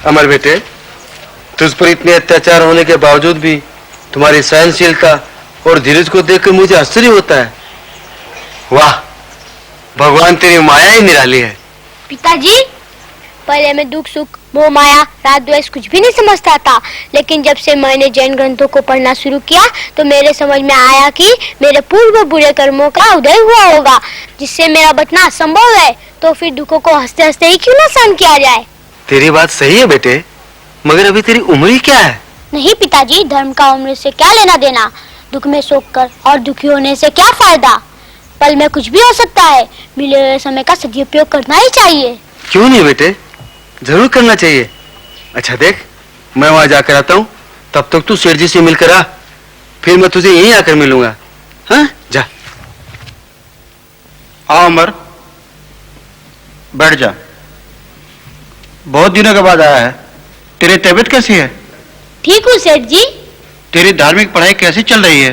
अमर बेटे, तुझ पर इतने अत्याचार होने के बावजूद भी तुम्हारी सहनशीलता और धीरज को देखकर मुझे आश्चर्य होता है। वाह, भगवान तेरी माया ही निराली है। पिताजी, पहले मैं दुख सुख मोह माया राग द्वेष कुछ भी नहीं समझता था, लेकिन जब से मैंने जैन ग्रंथों को पढ़ना शुरू किया तो मेरे समझ में आया कि मेरे पूर्व बुरे कर्मों का उदय हुआ होगा, जिससे मेरा बचना असंभव है। तो फिर दुखों को हंसते हंसते ही क्यों ना सहन किया जाए। तेरी बात सही है बेटे, मगर अभी तेरी उम्र ही क्या है? नहीं पिताजी, धर्म का उम्र से क्या लेना देना। दुख में सोचकर और दुखी होने से क्या फायदा। पल में कुछ भी हो सकता है, मिले हुए समय का सदुपयोग करना ही चाहिए। क्यों नहीं बेटे, जरूर करना चाहिए। अच्छा देख, मैं वहां जाकर आता हूँ, तब तक तू सेठ जी से मिलकर आ, फिर मैं तुझे यहीं आकर मिलूंगा। हाँ, जा। आओ अमर, बैठ जा। बहुत दिनों के बाद आया है। तेरी तबीयत कैसी है? ठीक हूँ सेठ जी। तेरी धार्मिक पढ़ाई कैसी चल रही है?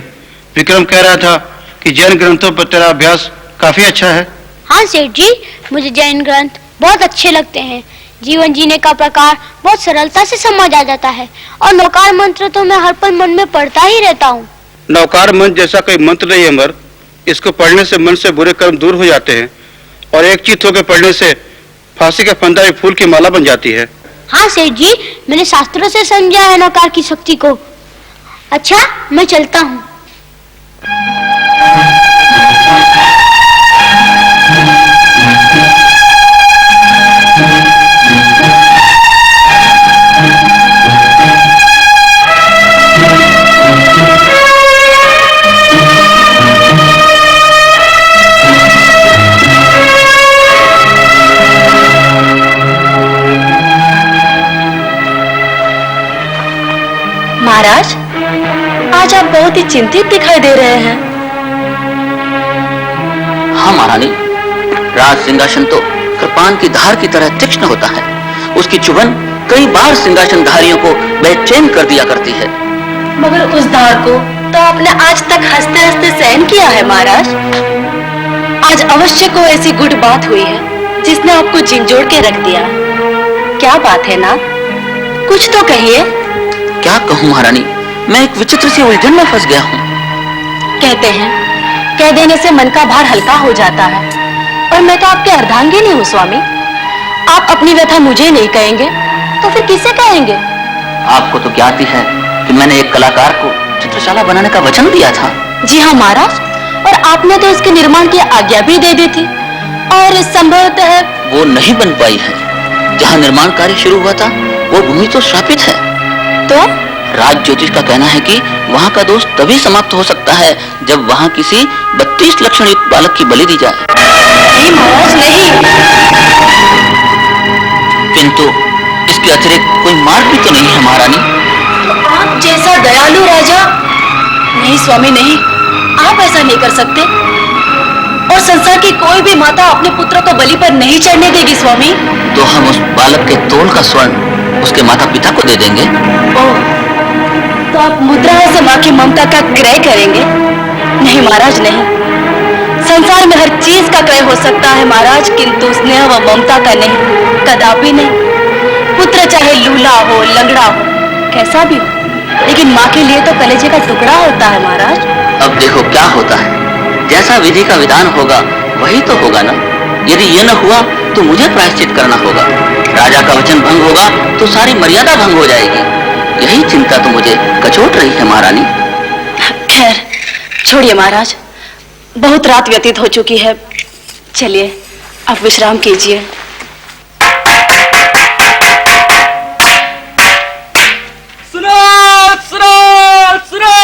विक्रम कह रहा था कि जैन ग्रंथों पर तेरा अभ्यास काफी अच्छा है। हाँ सेठ जी, मुझे जैन ग्रंथ बहुत अच्छे लगते हैं। जीवन जीने का प्रकार बहुत सरलता से समझ आ जाता है, और नौकार मंत्र तो मैं हर पल मन में पढ़ता ही रहता हूँ। नौकार मंत्र जैसा कोई मंत्र नहीं है अमर। इसको पढ़ने से मन से बुरे कर्म दूर हो जाते हैं, और एक चित्त होकर पढ़ने से फांसी का फंदा एक फूल की माला बन जाती है। हाँ सेठ जी, मैंने शास्त्रों से समझा है नौकार की शक्ति को। अच्छा, मैं चलता हूँ। महाराज, आज आप बहुत ही चिंतित दिखाई दे रहे हैं। हाँ महारानी, राज सिंहासन तो कृपान की धार की तरह तीक्ष्ण होता है। उसकी चुभन कई बार सिंहासनधारियों को बेचैन कर दिया करती है। मगर उस धार को तो आपने आज तक हंसते हंसते सहन किया है महाराज। आज अवश्य को ऐसी गुड बात हुई है जिसने आपको झिंझोड़ के रख दिया। क्या बात है नाथ, कुछ तो कहिए। क्या कहूँ महारानी, मैं एक विचित्र सी उलझन में फंस गया हूँ। कहते हैं कह देने से मन का भार हल्का हो जाता है, और मैं तो आपके अर्धांगिनी हूँ स्वामी। आप अपनी व्यथा मुझे नहीं कहेंगे तो फिर किसे कहेंगे? आपको तो ज्ञात ही है कि मैंने एक कलाकार को चित्रशाला बनाने का वचन दिया था। जी हाँ महाराज, और आपने तो इसके निर्माण की आज्ञा भी दे दी थी, और संभवतः वो नहीं बन पाई है। जहाँ निर्माण कार्य शुरू हुआ था वो भूमि तो श्रापित है। तो राज ज्योतिष का कहना है कि वहाँ का दोष तभी समाप्त हो सकता है जब वहाँ किसी 32 लक्षण युक्त बालक की बलि दी जाए। नहीं महाराज, नहीं। किंतु इसके अतिरिक्त कोई मार्ग भी तो नहीं है महारानी। आप जैसा दयालु राजा। नहीं स्वामी नहीं, आप ऐसा नहीं कर सकते, और संसार की कोई भी माता अपने पुत्र को बलि पर नहीं चढ़ने देगी स्वामी। तो हम उस बालक के तोल का स्वर्ण उसके माता पिता को दे देंगे। ओह, तो आप मुद्राओं से माँ की ममता का क्रय करेंगे? नहीं महाराज नहीं। संसार में हर चीज का क्रय हो सकता है महाराज, किंतु स्नेह व ममता का नहीं, कदापि नहीं। पुत्र चाहे लूला हो, लंगड़ा हो, कैसा भी हो, लेकिन माँ के लिए तो कलेजे का टुकड़ा होता है महाराज। अब देखो क्या होता है, जैसा विधि का विधान होगा वही तो होगा ना। यदि ये न हुआ तो मुझे प्रायश्चित करना होगा। राजा का वचन भंग होगा तो सारी मर्यादा भंग हो जाएगी। यही चिंता तो मुझे कचोट रही है महारानी। खैर छोड़िए महाराज, बहुत रात व्यतीत हो चुकी है। चलिए आप विश्राम कीजिए। सुनो सुनो सुनो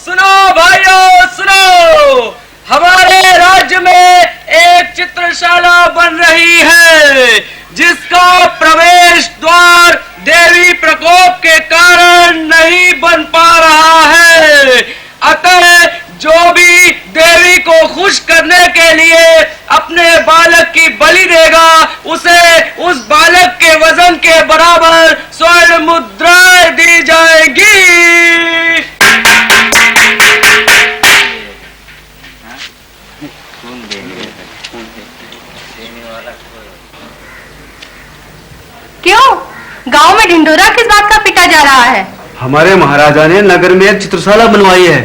सुनो भाइयों, सुनो। हमारे राज्य में एक चित्रशाला बन रही है जिसका प्रवेश द्वार देवी प्रकोप के कारण नहीं बन पा रहा है। अतः जो भी देवी को खुश करने के लिए अपने बालक की बलि देगा उसे उस बालक के वजन के बराबर स्वर्ण मुद्राएं दी जाएगी। क्यों? गांव में ढिंढोरा किस बात का पिटा जा रहा है? हमारे महाराजा ने नगर में एक चित्रशाला बनवाई है,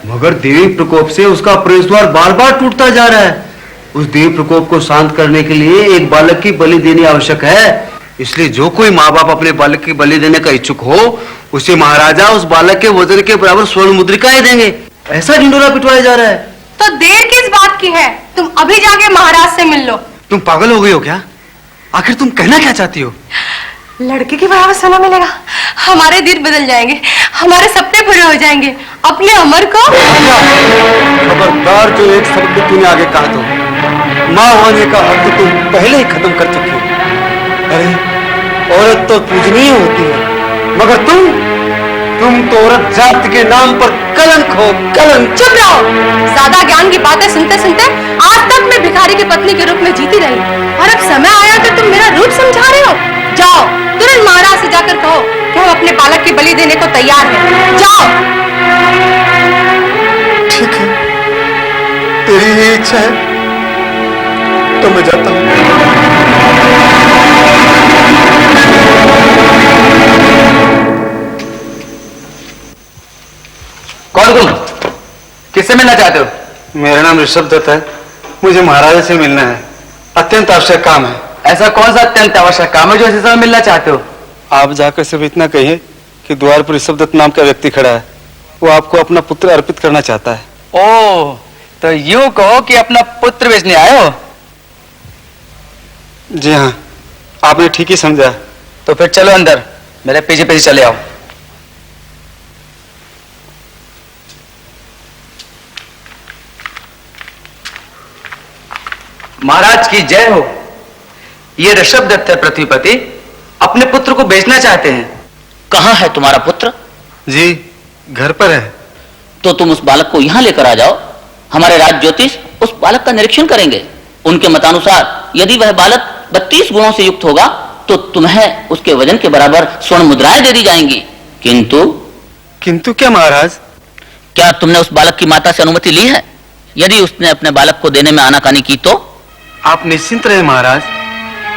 मगर देवी प्रकोप से उसका प्रवेश द्वार बार बार टूटता जा रहा है। उस देवी प्रकोप को शांत करने के लिए एक बालक की बलि देनी आवश्यक है। इसलिए जो कोई माँ बाप अपने बालक की बलि देने का इच्छुक हो, उसे महाराजा उस बालक के वजन के बराबर स्वर्ण मुद्रिकाएं देंगे। ऐसा ढिंडोरा पिटवाया जा रहा है। तो देर किस बात की है? तुम अभी जाके महाराज से मिल लो। तुम पागल हो गई हो क्या? आखिर तुम कहना क्या चाहती हो? लड़के के बराबर सोना मिलेगा, हमारे दिन बदल जाएंगे, हमारे सपने पूरे हो जाएंगे। अपने अमर को खबरदार, जो एक शब्द तूने आगे कहा तो माँ होने का हक तो तुम पहले ही खत्म कर चुकी हो। अरे औरत तो पूजनीय होती है, मगर तुम तो औरत जाति के नाम पर कलंक हो, कलंक। चुप रहो। ज्यादा ज्ञान की बातें सुनते सुनते आज तक मैं भिखारी की पत्नी के रूप में जीती रही, और अब समय आया तो तुम मेरा रूप समझा रहे हो। जाओ तुरंत महाराज से जाकर कहो कि हम अपने बालक की बलि देने को तैयार हैं। जाओ। ठीक है, तेरी ये इच्छा है तो मैं जाता हूँ। कौन तुम? किससे मिलना चाहते हो? मेरा नाम ऋषभ दत्त है, मुझे महाराजा से मिलना है, अत्यंत आवश्यक काम है। ऐसा कौन सा अत्यंत आवश्यक काम है जो इसी समय मिलना चाहते हो? आप जाकर सिर्फ इतना कहिए कि द्वार पर ऋषभ दत्त नाम का व्यक्ति खड़ा है, वो आपको अपना पुत्र अर्पित करना चाहता है। ओह, तो यूं कहो कि अपना पुत्र बेचने आए हो? जी हाँ, आपने ठीक ही समझा। तो फिर चलो अंदर, मेरे पीछे पीछे चले आओ। महाराज की जय हो। ये ऋषभ दत्त है पृथ्वीपति, अपने पुत्र को बेचना चाहते हैं। कहाँ है तुम्हारा पुत्र? जी घर पर है। तो तुम उस बालक को यहाँ लेकर आ जाओ, हमारे राज ज्योतिष उस बालक का निरीक्षण करेंगे। उनके मतानुसार यदि वह बालक 32 गुणों से युक्त होगा तो तुम्हें उसके वजन के बराबर स्वर्ण मुद्राएं दे दी जाएंगी। किंतु क्या महाराज? क्या तुमने उस बालक की माता से अनुमति ली है? यदि उसने अपने बालक को देने में आनाकानी की तो? आप निश्चिंत रहे महाराज,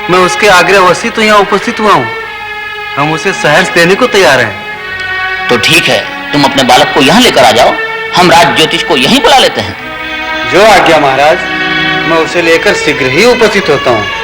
मैं उसके आग्रहवश तो यहाँ उपस्थित हुआ हूँ। हम उसे सहर्ष देने को तैयार हैं। तो ठीक है, तुम अपने बालक को यहाँ लेकर आ जाओ, हम राज ज्योतिष को यहीं बुला लेते हैं। जो आज्ञा महाराज, मैं उसे लेकर शीघ्र ही उपस्थित होता हूँ।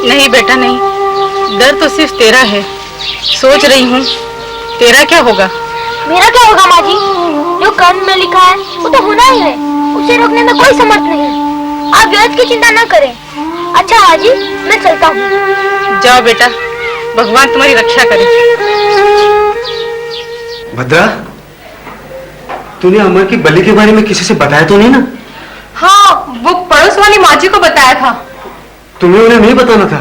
नहीं बेटा नहीं, डर तो सिर्फ तेरा है। सोच रही हूँ तेरा क्या होगा। मेरा क्या होगा माँ जी? जो कर्म में लिखा है वो तो होना ही है, उसे रोकने में कोई समर्थ नहीं। आप व्यर्थ की चिंता न करें। अच्छा माँ जी, मैं चलता हूँ। जाओ बेटा, भगवान तुम्हारी रक्षा करे। भद्रा, तूने अमर की बलि के बारे में किसी से बताया तो नहीं ना? हाँ, वो पड़ोस वाली माँ जी को बताया था। तुम्हें उन्हें नहीं बताना था,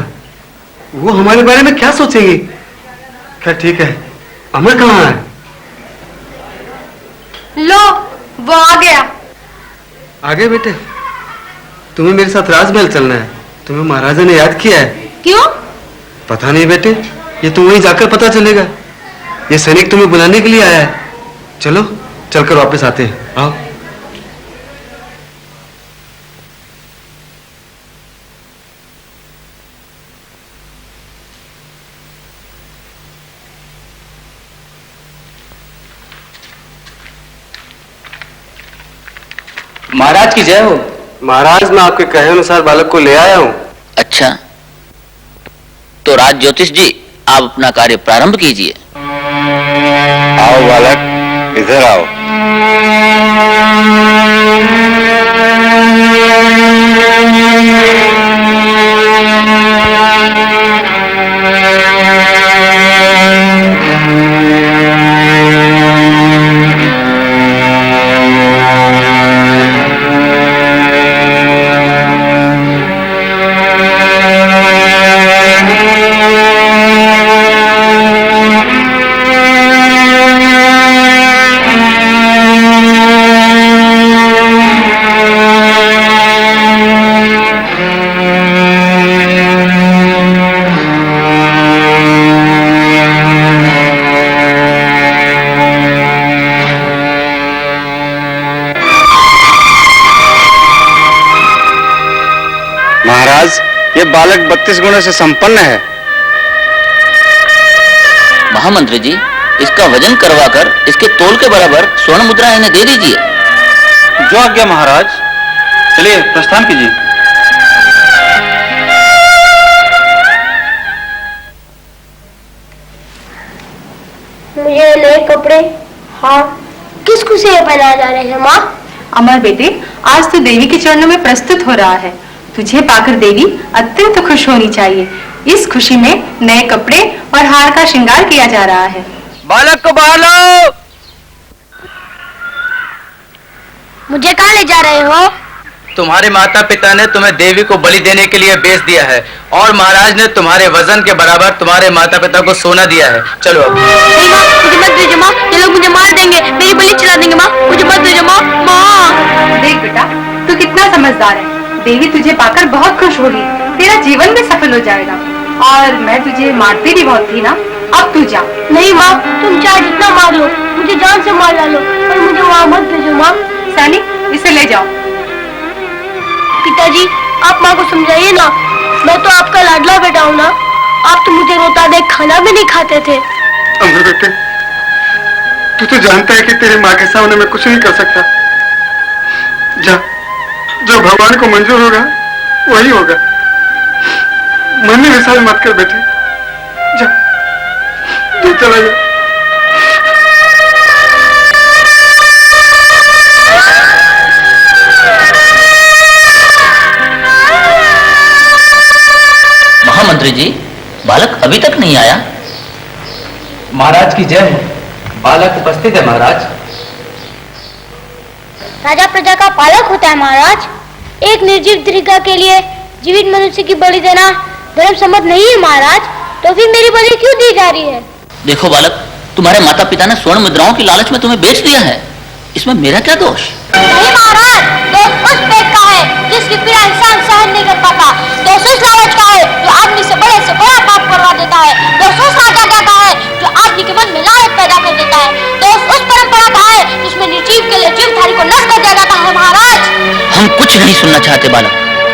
वो हमारे बारे में क्या सोचेंगी? क्या ठीक है, अमर कहाँ है? लो, वो आ गया। आगे बेटे, तुम्हें मेरे साथ राजमहल चलना है। तुम्हें महाराजा ने याद किया है। क्यों? पता नहीं बेटे, ये तुम वहीं जाकर पता चलेगा। ये सैनिक तुम्हें बुलाने के लिए आया है। चलो चलकर वापस आते हैं, आओ। महाराज की जय हो। महाराज, मैं आपके कहे अनुसार बालक को ले आया हूँ। अच्छा, तो राज ज्योतिष जी, आप अपना कार्य प्रारंभ कीजिए। आओ बालक, इधर आओ। ये बालक 32 गुणों से संपन्न है। महामंत्री जी, इसका वजन करवाकर इसके तोल के बराबर स्वर्ण मुद्रा इन्हें दे दीजिए। जो आज्ञा महाराज। चलिए प्रस्थान कीजिए। मुझे नए कपड़े, हाँ, किस खुशी में पहनाए जा रहे हैं माँ? अमर बेटे, आज तो देवी के चरणों में प्रस्तुत हो रहा है। तुझे पाकर देवी अत्यंत खुश होनी चाहिए। इस खुशी में नए कपड़े और हार का श्रृंगार किया जा रहा है। बालक को बाहर लाओ। मुझे कहाँ ले जा रहे हो? तुम्हारे माता पिता ने तुम्हें देवी को बलि देने के लिए बेच दिया है और महाराज ने तुम्हारे वजन के बराबर तुम्हारे माता पिता को सोना दिया है। चलो अब। नहीं माँ, मुझे मत भेजो माँ, ये लोग मुझे मार देंगे, मेरी बलि चला देंगे माँ, मुझे मत भेजो माँ। माँ देख बेटा, तू कितना समझदार है। देवी तुझे पाकर बहुत खुश होगी। तेरा जीवन भी सफल हो जाएगा। और मैं तुझे मारती भी बहुत थी ना, अब तू जा। नहीं माँ, तुम चाहे जितना मार लो, मुझे जान से मार डालो, पर मुझे वहाँ मत भेजो माँ। सैनिक, इसे ले जाओ। पिताजी, आप माँ को समझाइए ना, मैं तो आपका लाडला बेटा हूँ ना। आप तो मुझे रोता देख खाना भी नहीं खाते थे। अमर बेटे, तू तो जानता है कि तेरी माँ के सामने मैं कुछ नहीं कर सकता। जा, जो भगवान को मंजूर होगा वही होगा। मन में विचार मत कर बेटे, जा, तू चला जा। महामंत्री जी, बालक अभी तक नहीं आया। महाराज की जय हो। बालक उपस्थित है महाराज। राजा प्रजा का पालक होता है महाराज। एक निर्जीव तरीका के लिए जीवित मनुष्य की बलि देना धर्म सम्मत नहीं है महाराज। तो फिर मेरी बलि क्यों दी जा रही है? देखो बालक, तुम्हारे माता पिता ने स्वर्ण मुद्राओं की लालच में तुम्हें बेच दिया है। इसमें मेरा क्या दोष? नहीं महाराज, दोष उस पेट का है जिसकी पीड़ा इंसान सहन नहीं कर पाता। दोष उस लालच का है जो आदमी से बड़ा पाप करवा देता है। दोष उस राजा का है जो आदमी के मन में लालच पैदा कर देता है। दोष उस परंपरा का है जिसमें निर्जीव के लिए जीवधारी को नष्ट कर दिया जाता है महाराज। हम कुछ नहीं सुनना चाहते बालक,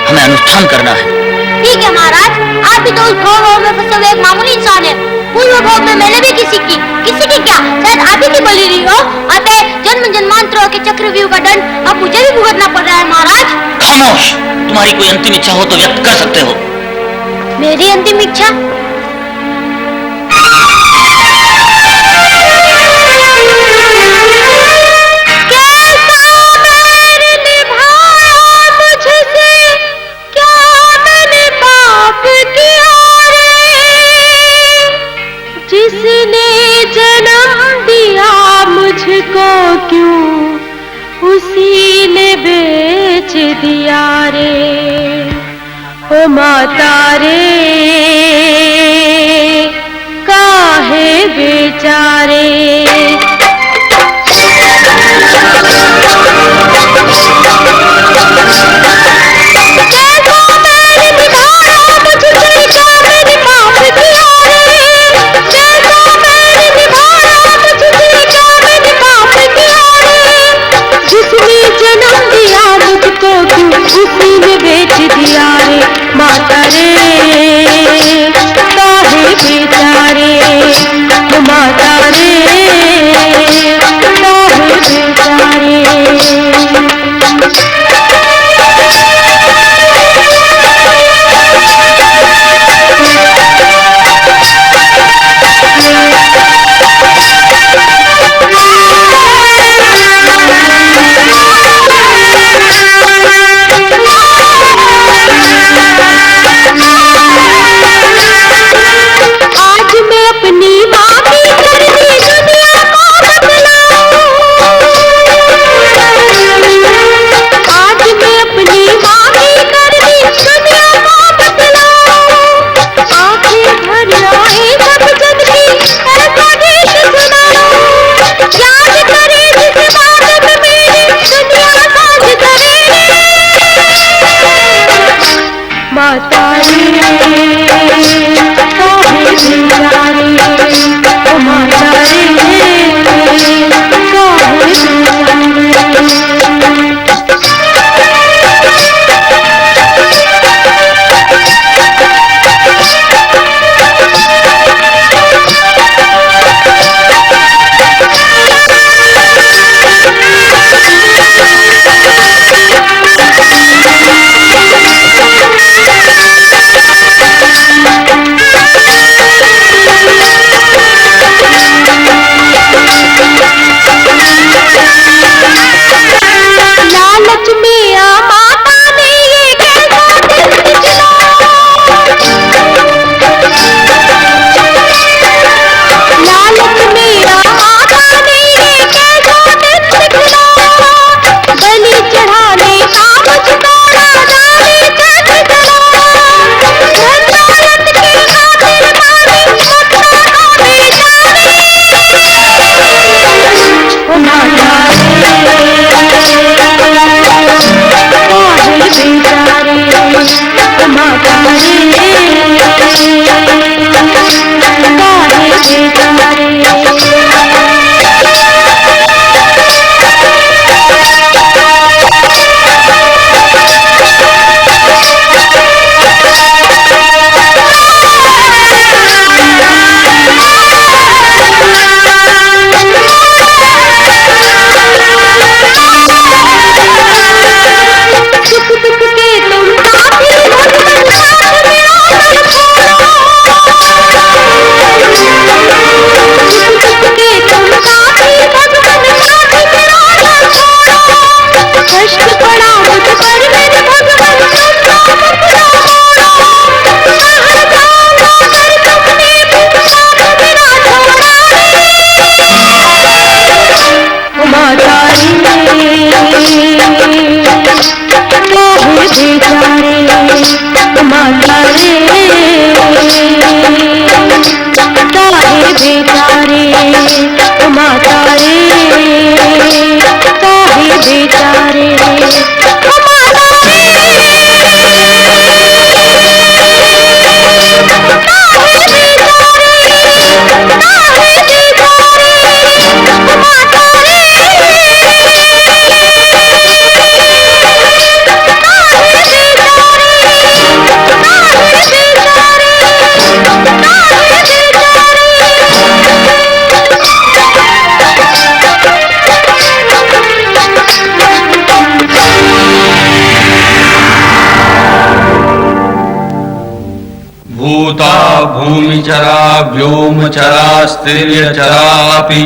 हमें अनुष्ठान करना है। ठीक है महाराज, आप भी तो उस भोग में फंसे हुए एक मामूली इंसान है। पूर्व भोग में मैंने भी किसी की क्या, शायद आप ही की बलि रही हो। अतः जन्म जन्मांतरों के चक्रव्यूह का दंड अब मुझे भी भुगतना पड़ रहा है महाराज। खामोश! तुम्हारी कोई अंतिम इच्छा हो तो व्यक्त कर सकते हो। मेरी अंतिम इच्छा? जिसने जन्म दिया मुझको क्यों उसी ने बेच दिया रे, ओ माता रे काहे बेचारे। उसी ने बेच दिया रे, माता रे काहे बेचारे, माता रे चरा व्योमचरास्त्रियचरापि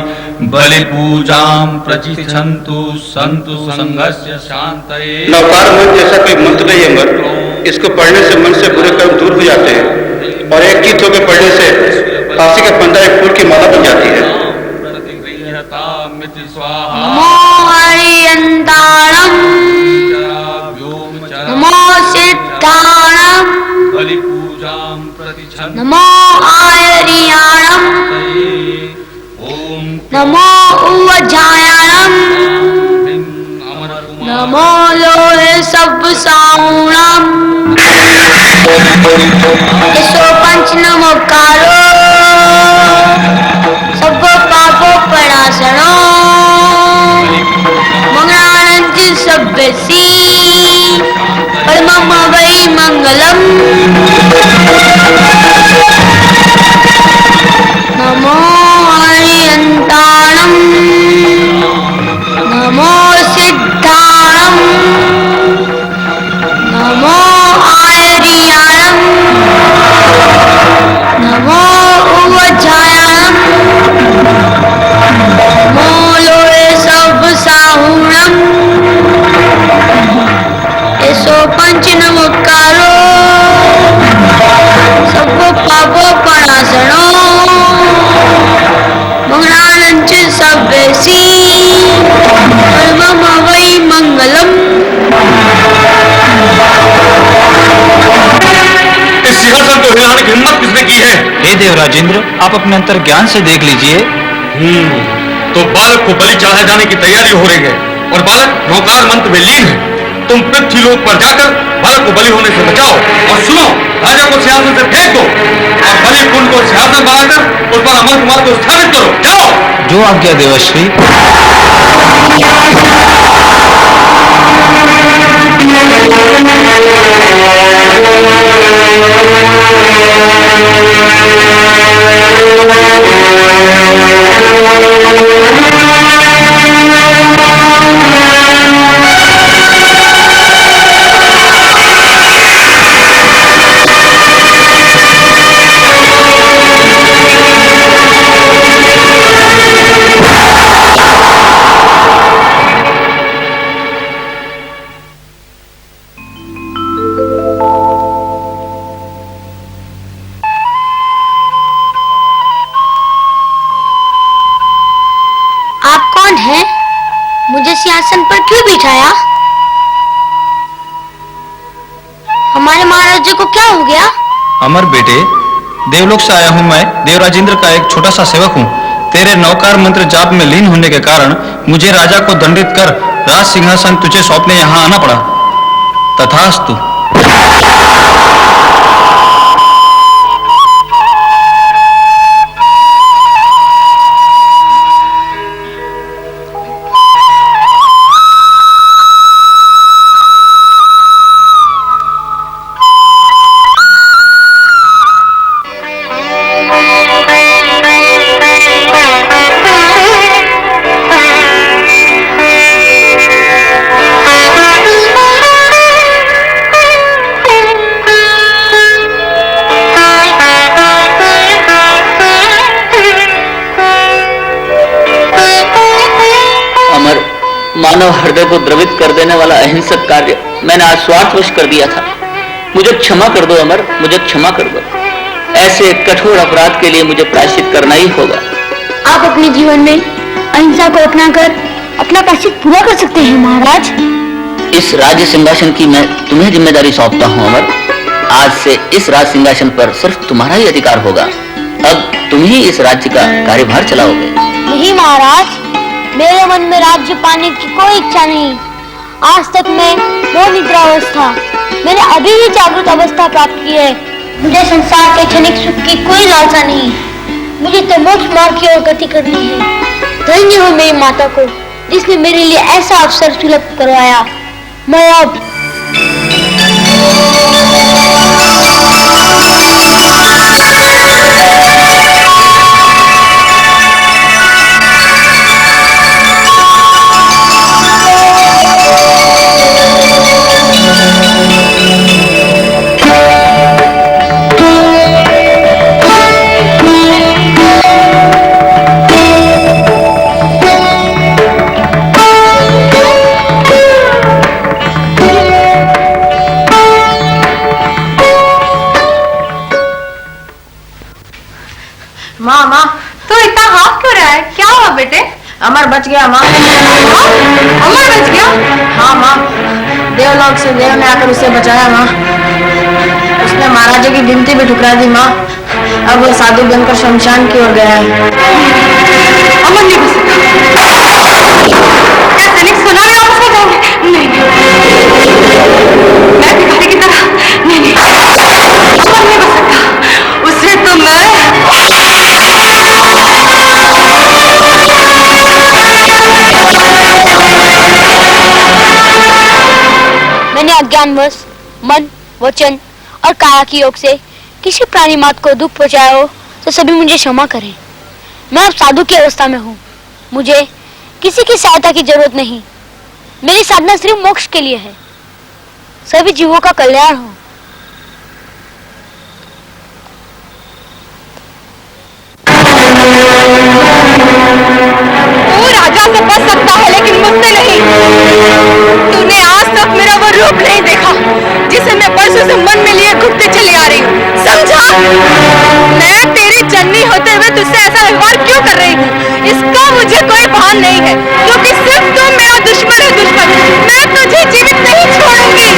बलिपूजां प्रचिछन्तु सन्तु संघस्य शान्तये। नवकार मंत्र जैसा कोई मंत्र नहीं है अमर, इसको पढ़ने से मन से बुरे कर्म दूर हो जाते हैं और एक चित्त होकर पढ़ने से फांसी का फंदा एक फूल की माला बन जाती है। नमो हरियंताणम नमो सिद्धाणम नमो आयरियाणम नमो उवजायाणम नमो लोहे सब साउणम इसो पंच नमोकारो सब पापो प्रणाशनो मंगलानंद सभ्यसी परमम वै मंगलम। नमो हरियंताणम नमो सिद्धाणम नमो आयरियाणम नमो उवजायाणम नमो लोहे सब साहुणम ऐसो पंच नमोकारो सब पापो प्रणाशनो मंगलानंद सभ्यसी परमम वै मंगलम। इस सिंहासन को हिलाने की हिम्मत किसने की है? हे देवराजेंद्र, आप अपने अंतर ज्ञान से देख लीजिए। तो बालक को बलि चढ़ाए जाने की तैयारी हो रही है और बालक नौकार मंत्र में लीन है। तुम पृथ्वीलोक पर जाकर बालक को बलि होने से बचाओ और सुनो, राजा को सिंहासन से फेंक दो और बलि कुंड को सिंहासन बनाकर उस पर अमर कुमार को स्थापित करो। जाओ। जो आज्ञा देवश्री। मुझे सिंहासन पर क्यों बिठाया? हमारे महाराज जी को क्या हो गया? अमर बेटे, देवलोक से आया हूँ मैं, देवराजेंद्र का एक छोटा सा सेवक हूँ। तेरे नौकार मंत्र जाप में लीन होने के कारण मुझे राजा को दंडित कर राज सिंहासन तुझे सौंपने यहाँ आना पड़ा। तथास्तु। मानव हृदय को द्रवित कर देने वाला अहिंसक कार्य मैंने आज स्वार्थवश कर दिया था। मुझे क्षमा कर दो अमर, मुझे क्षमा कर दो। ऐसे कठोर अपराध के लिए मुझे प्रायश्चित करना ही होगा। आप अपने जीवन में अहिंसा को अपनाकर अपना प्रायश्चित पूरा कर सकते हैं महाराज। इस राज्य सिंहासन की मैं तुम्हें जिम्मेदारी सौंपता हूँ अमर। आज से इस राज सिंहासन पर सिर्फ तुम्हारा ही अधिकार होगा। अब तुम ही इस राज्य का कार्यभार चलाओगे। नहीं महाराज, मेरे मन में राज्य पाने की कोई इच्छा नहीं। आज तक मैं मोह निद्रा अवस्था, मैंने अभी ही जागृत अवस्था प्राप्त की है। मुझे संसार के क्षणिक सुख की कोई लालसा नहीं। मुझे तो मोक्ष मार्ग की ओर गति करनी है। धन्य हो मेरी माता को जिसने मेरे लिए ऐसा अवसर सुलभ करवाया। मैं अब अमर बच गया माँ। अमर बच गया? हाँ माँ, देवलोक से देव ने आकर उसे बचाया माँ। उसने महाराजा की गिनती भी ठुकरा दी माँ। अब वो साधु बनकर शमशान की ओर गया है। अमर नहीं बच सकता। क्या सैनिक सुनामी वापस आ जाएंगे? नहीं, मैं भिखारी की तरह नहीं, अमर नहीं बच सकता। उसे तो मैं मैंने अज्ञानवश मन, वचन और काया की योग से किसी प्राणी मात्र को दुख पहुंचाया हो तो सभी मुझे क्षमा करें। मैं अब साधु की अवस्था में हूँ। मुझे किसी की सहायता की जरूरत नहीं। मेरी साधना सिर्फ मोक्ष के लिए है। सभी जीवों का कल्याण हो। तू राजा से बच सकता है लेकिन मुझसे नहीं। तूने आज तक मेरा वो रूप नहीं देखा जिसे मैं परसों से मन में लिए घुटते चली आ रही हूँ, समझा? मैं तेरी जननी होते हुए तुझसे ऐसा व्यवहार क्यों कर रही हूँ, इसका मुझे कोई भान नहीं है, क्योंकि सिर्फ तू मेरा दुश्मन है। दुश्मन, मैं तुझे जीवित नहीं छोड़ूंगी।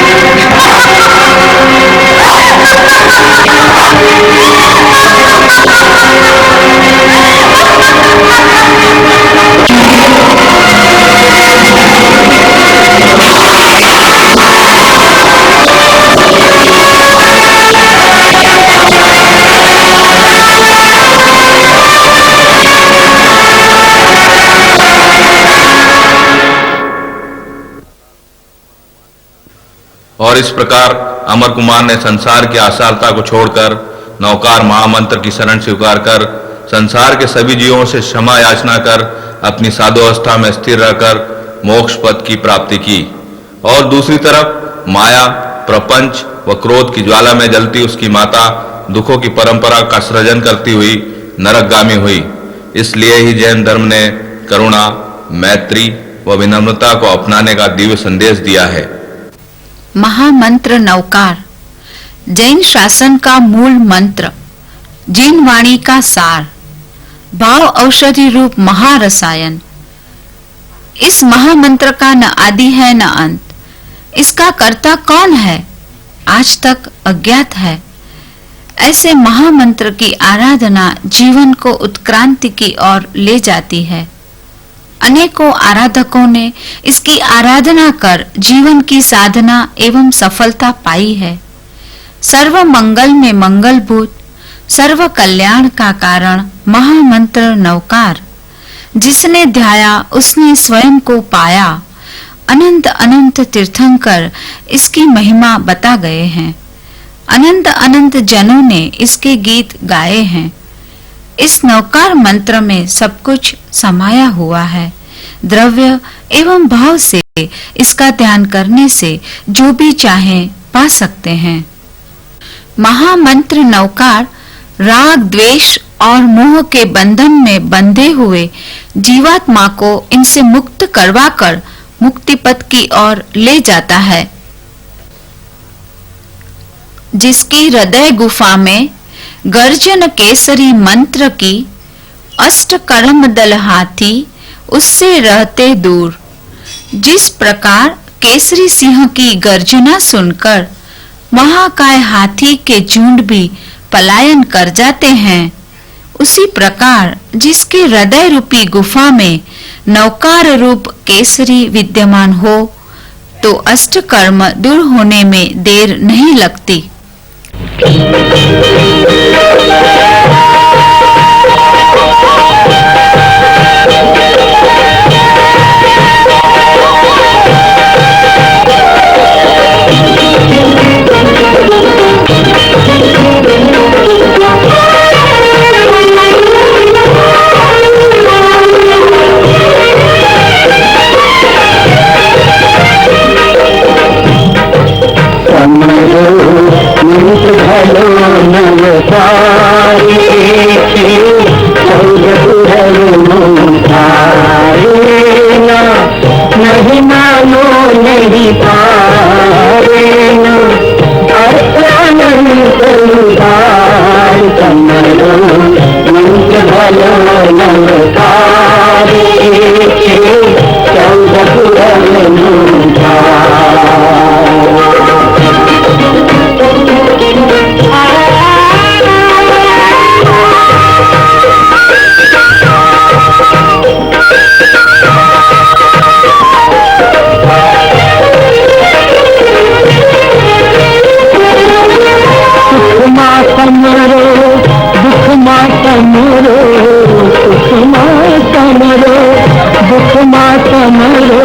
और इस प्रकार अमर कुमार ने संसार की आशालता को छोड़कर नौकार महामंत्र की शरण स्वीकार कर संसार के सभी जीवों से क्षमा याचना कर अपनी साधुअवस्था में स्थिर रहकर मोक्ष पद की प्राप्ति की। और दूसरी तरफ माया, प्रपंच व क्रोध की ज्वाला में जलती उसकी माता दुखों की परंपरा का सृजन करती हुई नरकगामी हुई। इसलिए ही जैन धर्म ने करुणा, मैत्री व विनम्रता को अपनाने का दिव्य संदेश दिया है। महामंत्र नौकार जैन शासन का मूल मंत्र, जैन वाणी का सार, भाव औषधि रूप महारसायन। इस महामंत्र का न आदि है न अंत। इसका कर्ता कौन है आज तक अज्ञात है। ऐसे महामंत्र की आराधना जीवन को उत्क्रांति की ओर ले जाती है। अनेकों आराधकों ने इसकी आराधना कर जीवन की साधना एवं सफलता पाई है। सर्व मंगल में मंगलभूत, सर्व कल्याण का कारण महामंत्र नौकार। जिसने ध्याया उसने स्वयं को पाया। अनंत अनंत तीर्थंकर इसकी महिमा बता गए हैं। अनंत अनंत जनों ने इसके गीत गाए हैं। इस नौकार मंत्र में सब कुछ समाया हुआ है। द्रव्य एवं भाव से इसका ध्यान करने से जो भी चाहे पा सकते हैं। महामंत्र नौकार राग, द्वेष और मोह के बंधन में बंधे हुए जीवात्मा को इनसे मुक्त करवाकर मुक्ति पथ की ओर ले जाता है। जिसकी हृदय गुफा में गर्जन केसरी मंत्र की अष्ट कर्म दल हाथी उससे रहते दूर। जिस प्रकार केसरी सिंह की गर्जना सुनकर महाकाय हाथी के झुंड भी पलायन कर जाते हैं, उसी प्रकार जिसके हृदय रूपी गुफा में नौकार रूप केसरी विद्यमान हो तो अष्ट कर्म दूर होने में देर नहीं लगती। घालो नव तमरो सुख माँ तमरो दुख माँ तमरो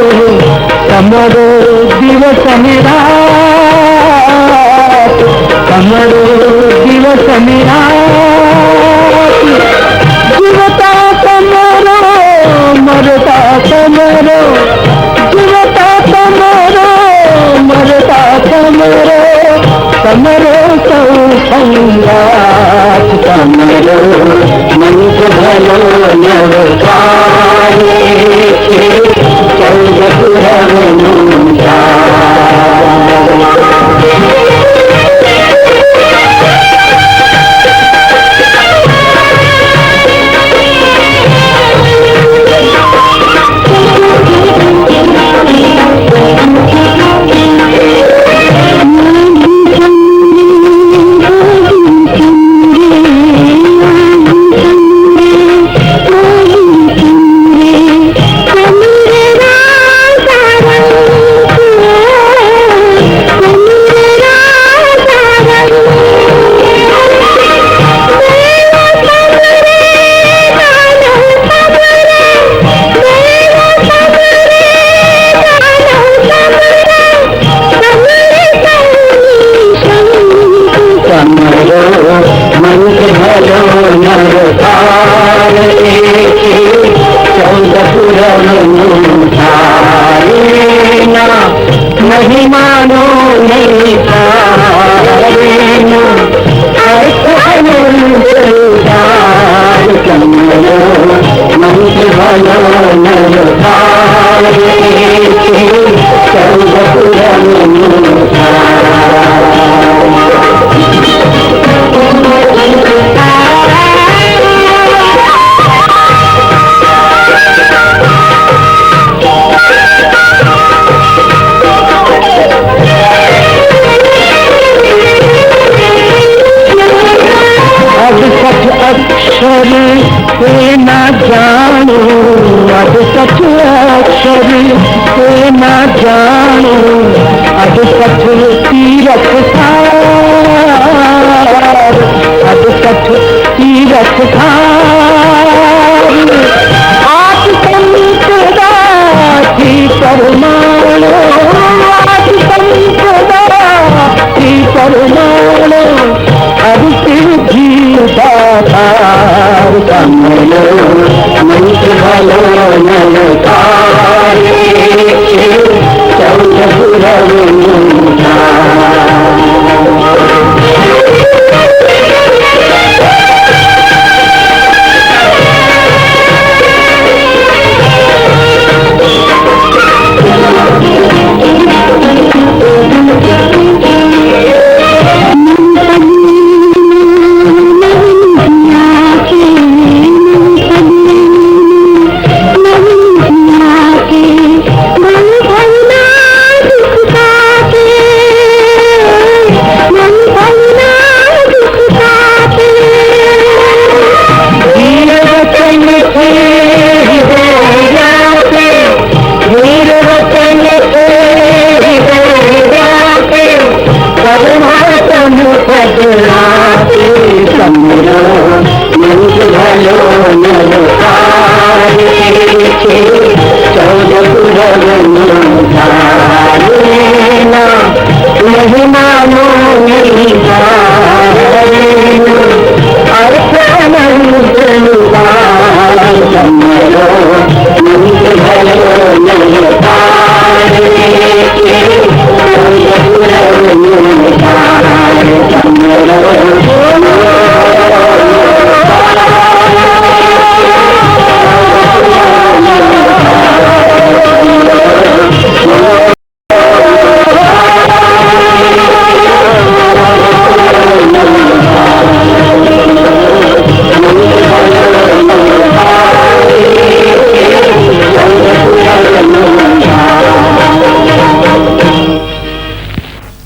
तमरो दिवस निरात तमरो दिवस निरात जीवता तमरो मरता तमरो जीवता तमरो मरता तमरो तमरो सौ संगात तमरो मंत्र भलो नव पाए चौद पुरव नहीं मानो नहीं पारेना मंत्र भलो नर पारे चौद पुरव अक्षर पे न जानो अब सच अक्षर पे न जानो अब सच तीरथ सार अब सच तीरथ सार आज संतदा थी परमाणु आज संतदा थी परमाणु अब सिर जीता तार कमलो मंत्र भलो नल पारे चौद पुरव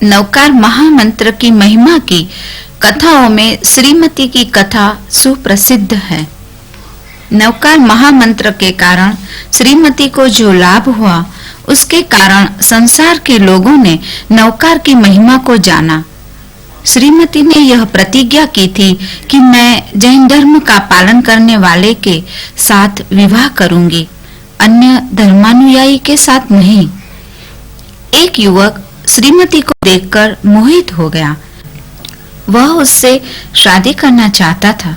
नवकार महामंत्र की महिमा की कथाओं में श्रीमती की कथा सुप्रसिद्ध है। नवकार महामंत्र के कारण श्रीमती को जो लाभ हुआ, उसके कारण संसार के लोगों ने नवकार की महिमा को जाना। श्रीमती ने यह प्रतिज्ञा की थी कि मैं जैन धर्म का पालन करने वाले के साथ विवाह करूंगी, अन्य धर्मानुयायी के साथ नहीं। एक युवक श्रीमती को देखकर मोहित हो गया। वह उससे शादी करना चाहता था,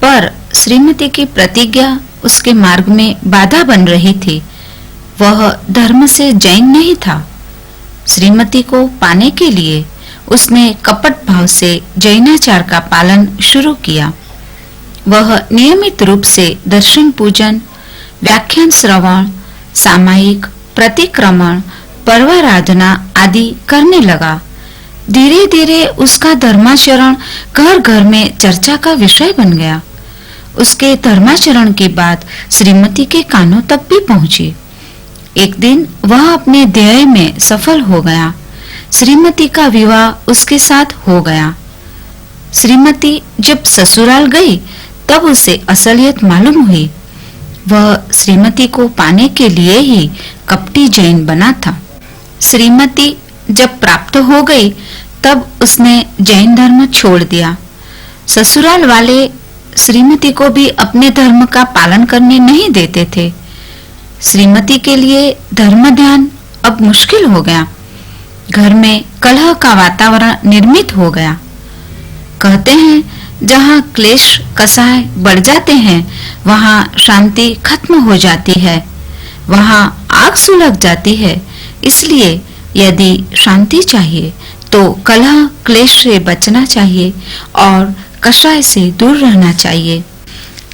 पर श्रीमती की प्रतिज्ञा उसके मार्ग में बाधा बन रही थी। वह धर्म से जैन नहीं था। श्रीमती को पाने के लिए उसने कपट भाव से जैनाचार का पालन शुरू किया। वह नियमित रूप से दर्शन पूजन, व्याख्यान श्रवण, सामायिक प्रतिक्रमण, पर्वाराधना आदि करने लगा। धीरे धीरे उसका धर्माचरण घर घर में चर्चा का विषय बन गया। उसके धर्माचरण की बात श्रीमती के कानों तक भी पहुंची। एक दिन वह अपने ध्येय में सफल हो गया। श्रीमती का विवाह उसके साथ हो गया। श्रीमती जब ससुराल गई तब उसे असलियत मालूम हुई। वह श्रीमती को पाने के लिए ही कपटी जैन बना था। श्रीमती जब प्राप्त हो गई तब उसने जैन धर्म छोड़ दिया। ससुराल वाले श्रीमती को भी अपने धर्म का पालन करने नहीं देते थे। श्रीमती के लिए धर्म ध्यान अब मुश्किल हो गया। घर में कलह का वातावरण निर्मित हो गया। कहते हैं, जहाँ क्लेश कसाय बढ़ जाते हैं वहाँ शांति खत्म हो जाती है, वहाँ आग सुलग जाती है। इसलिए यदि शांति चाहिए तो कलह क्लेश से बचना चाहिए और कषाय से दूर रहना चाहिए।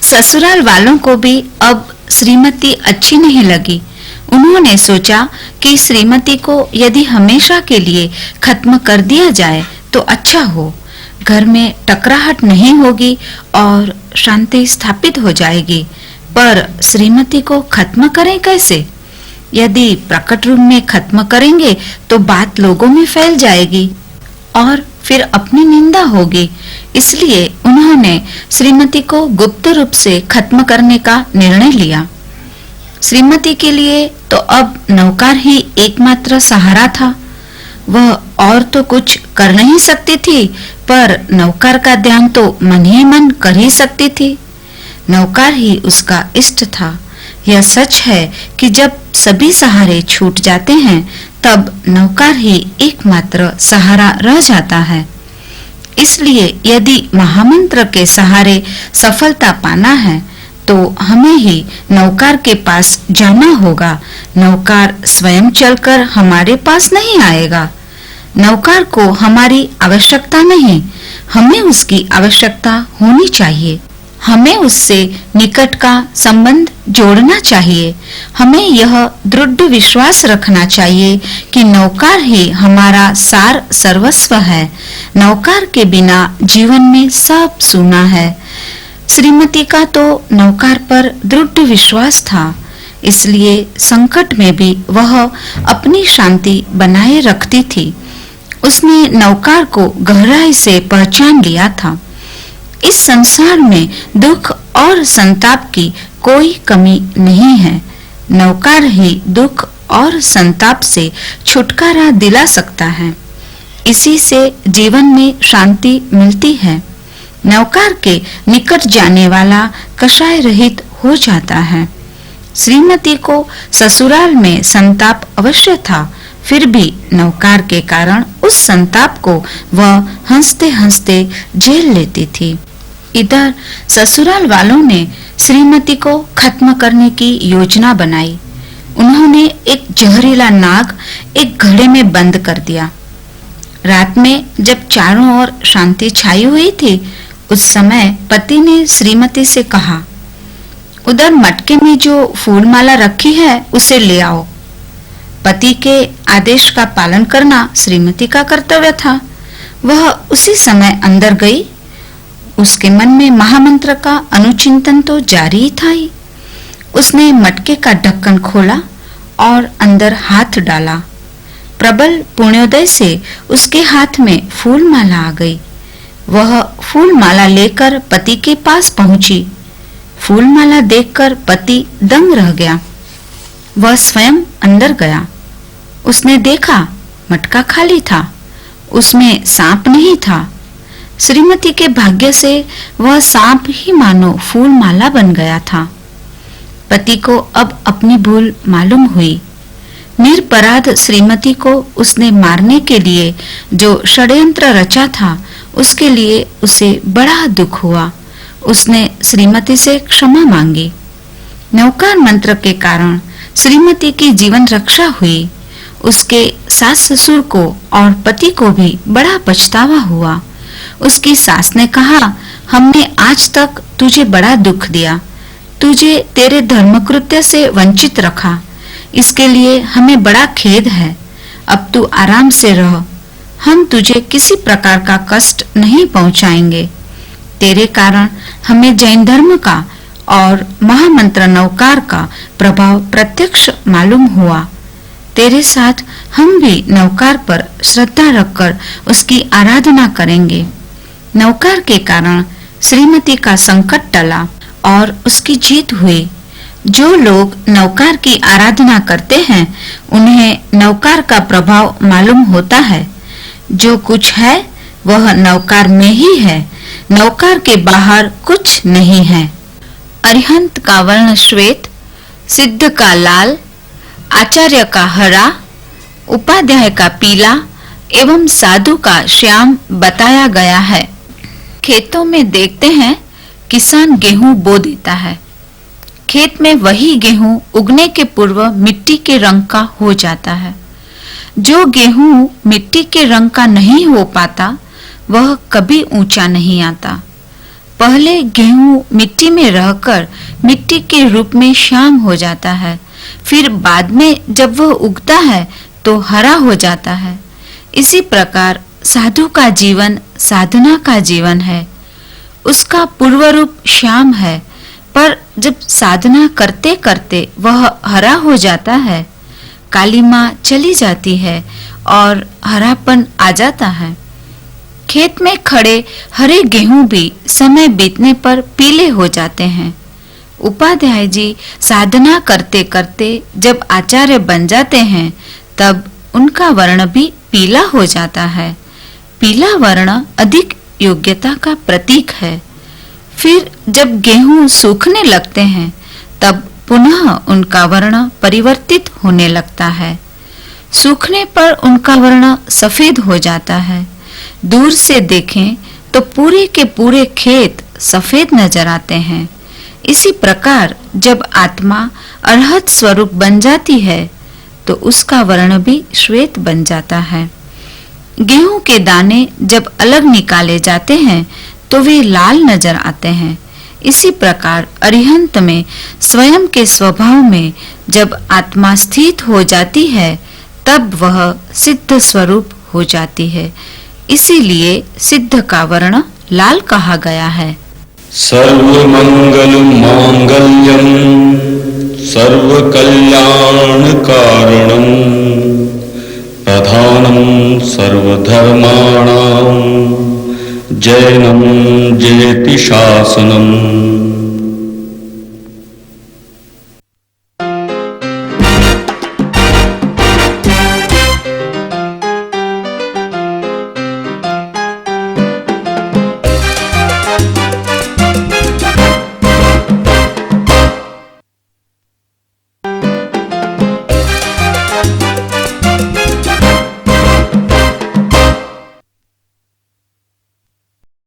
ससुराल वालों को भी अब श्रीमती अच्छी नहीं लगी। उन्होंने सोचा कि श्रीमती को यदि हमेशा के लिए खत्म कर दिया जाए तो अच्छा हो। घर में टकराहट नहीं होगी और शांति स्थापित हो जाएगी। पर श्रीमती को खत्म करें कैसे? यदि प्रकट रूप में खत्म करेंगे तो बात लोगों में फैल जाएगी और फिर अपनी निंदा होगी। इसलिए उन्होंने श्रीमती को गुप्त रूप से खत्म करने का निर्णय लिया। श्रीमती के लिए तो अब नौकर ही एकमात्र सहारा था। वह और तो कुछ कर नहीं सकती थी, पर नौकर का ध्यान तो मन ही मन कर ही सकती थी। नौकर ही उसका इष्ट था। यह सच है कि जब सभी सहारे छूट जाते हैं तब नौकर ही एकमात्र सहारा रह जाता है। इसलिए यदि महामंत्र के सहारे सफलता पाना है तो हमें ही नौकर के पास जाना होगा। नौकर स्वयं चलकर हमारे पास नहीं आएगा। नौकर को हमारी आवश्यकता नहीं, हमें उसकी आवश्यकता होनी चाहिए। हमें उससे निकट का संबंध जोड़ना चाहिए। हमें यह दृढ़ विश्वास रखना चाहिए कि नौकर ही हमारा सार सर्वस्व है। नौकर के बिना जीवन में सब सूना है। श्रीमती का तो नौकर पर दृढ़ विश्वास था, इसलिए संकट में भी वह अपनी शांति बनाए रखती थी। उसने नौकर को गहराई से पहचान लिया था। इस संसार में दुख और संताप की कोई कमी नहीं है। नौकर ही दुख और संताप से छुटकारा दिला सकता है। इसी से जीवन में शांति मिलती है। नौकर के निकट जाने वाला कषाय रहित हो जाता है। श्रीमती को ससुराल में संताप अवश्य था, फिर भी नौकर के कारण उस संताप को वह हंसते हंसते झेल लेती थी। इधर ससुराल वालों ने श्रीमती को खत्म करने की योजना बनाई। उन्होंने एक जहरीला नाग एक घड़े में बंद कर दिया। रात में जब चारों ओर शांति छाई हुई थी, उस समय पति ने श्रीमती से कहा, उधर मटके में जो फूल माला रखी है उसे ले आओ। पति के आदेश का पालन करना श्रीमती का कर्तव्य था। वह उसी समय अंदर गई। उसके मन में महामंत्र का अनुचिंतन तो जारी था ही। उसने मटके का ढक्कन खोला और अंदर हाथ डाला। प्रबल पुण्योदय से उसके हाथ में फूल माला आ गई। वह फूल माला लेकर पति के पास पहुंची। फूल माला देखकर पति दंग रह गया। वह स्वयं अंदर गया। उसने देखा मटका खाली था। उसमें सांप नहीं था। श्रीमती के भाग्य से वह सांप ही मानो फूल माला बन गया था। पति को अब अपनी भूल मालूम हुई। निरपराध श्रीमती को उसने मारने के लिए जो षड्यंत्र रचा था, उसके लिए उसे बड़ा दुख हुआ। उसने श्रीमती से क्षमा मांगी। नौकार मंत्र के कारण श्रीमती की जीवन रक्षा हुई। उसके सास ससुर को और पति को भी बड़ा पछतावा हुआ। उसकी सास ने कहा, हमने आज तक तुझे बड़ा दुख दिया, तुझे तेरे धर्मकृत्य से वंचित रखा, इसके लिए हमें बड़ा खेद है। अब तू आराम से रह, हम तुझे किसी प्रकार का कष्ट नहीं पहुंचाएंगे। तेरे कारण हमें जैन धर्म का और महामंत्र नौकार का प्रभाव प्रत्यक्ष मालूम हुआ। तेरे साथ हम भी नौकार पर श्रद्धा रखकर उसकी आराधना करेंगे। नौकार के कारण श्रीमती का संकट टला और उसकी जीत हुई। जो लोग नौकार की आराधना करते हैं, उन्हें नौकार का प्रभाव मालूम होता है। जो कुछ है वह नौकार में ही है, नौकार के बाहर कुछ नहीं है। अरिहंत का वर्ण श्वेत, सिद्ध का लाल, आचार्य का हरा, उपाध्याय का पीला एवं साधु का श्याम बताया गया है। खेतों में देखते हैं किसान गेहूं बो देता है। खेत में वही गेहूं उगने के पूर्व मिट्टी के रंग का हो जाता है। जो गेहूं मिट्टी के रंग का नहीं हो पाता, वह कभी ऊंचा नहीं आता। पहले गेहूं मिट्टी में रहकर मिट्टी के रूप में श्याम हो जाता है, फिर बाद में जब वह उगता है तो हरा हो जाता है। इसी प्रकार साधु का जीवन साधना का जीवन है। उसका पूर्व रूप श्याम है, पर जब साधना करते करते वह हरा हो जाता है, कालीमा चली जाती है और हरापन आ जाता है। खेत में खड़े हरे गेहूं भी समय बीतने पर पीले हो जाते हैं। उपाध्याय जी साधना करते करते जब आचार्य बन जाते हैं, तब उनका वर्ण भी पीला हो जाता है। पीला वर्ण अधिक योग्यता का प्रतीक है। फिर जब गेहूं सूखने लगते हैं, तब पुनः उनका वर्ण परिवर्तित होने लगता है। सूखने पर उनका वर्ण सफेद हो जाता है। दूर से देखें तो पूरे के पूरे खेत सफेद नजर आते हैं। इसी प्रकार जब आत्मा अरहत स्वरूप बन जाती है, तो उसका वर्ण भी श्वेत बन जाता है। गेहूं के दाने जब अलग निकाले जाते हैं, तो वे लाल नजर आते हैं। इसी प्रकार अरिहंत में स्वयं के स्वभाव में जब आत्मा स्थित हो जाती है, तब वह सिद्ध स्वरूप हो जाती है। इसीलिए सिद्ध का वर्ण लाल कहा गया है। सर्वमंगल मांगल्यम सर्वकल्याण कारणम प्रधानम सर्वधर्माणाम जैनम जेति शासनम।